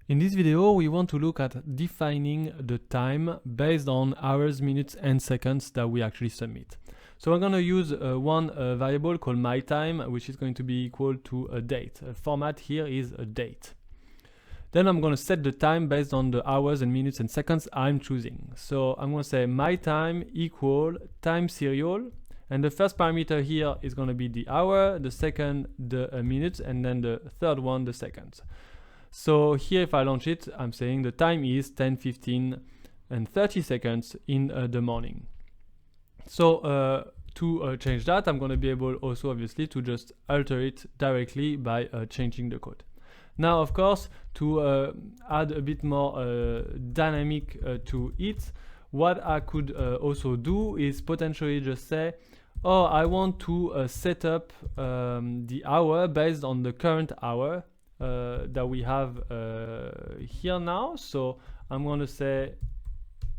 In this video, we want to look at defining the time based on hours, minutes, and seconds that we actually submit. So we're going to use one variable called myTime, which is going to be equal to a date. A format here is a date. Then I'm going to set the time based on the hours and minutes and seconds I'm choosing. So I'm going to say myTime equal TimeSerial. And the first parameter here is going to be the hour, the second, the minutes, and then the third one, the seconds. So here, if I launch it, I'm saying the time is 10, 15, and 30 seconds in the morning. So to change that, I'm going to be able also, obviously, to just alter it directly by changing the code. Now, of course, to add a bit more dynamic to it, what I could also do is potentially just say, oh, I want to set up the hour based on the current hour that we have here now. So I'm going to say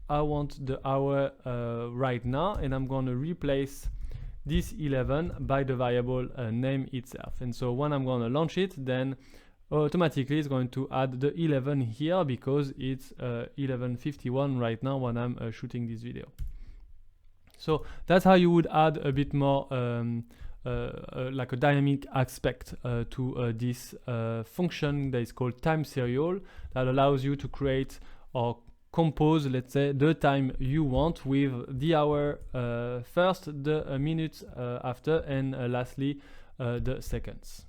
I want the hour right now, and I'm going to replace this 11 by the variable name itself. And so when I'm going to launch it, then automatically it's going to add the 11 here because it's 11:51 right now when I'm shooting this video. So that's how you would add a bit more like a dynamic aspect to this function that is called TimeSerial, that allows you to create or compose, let's say, the time you want with the hour first, the minutes after, and lastly the seconds.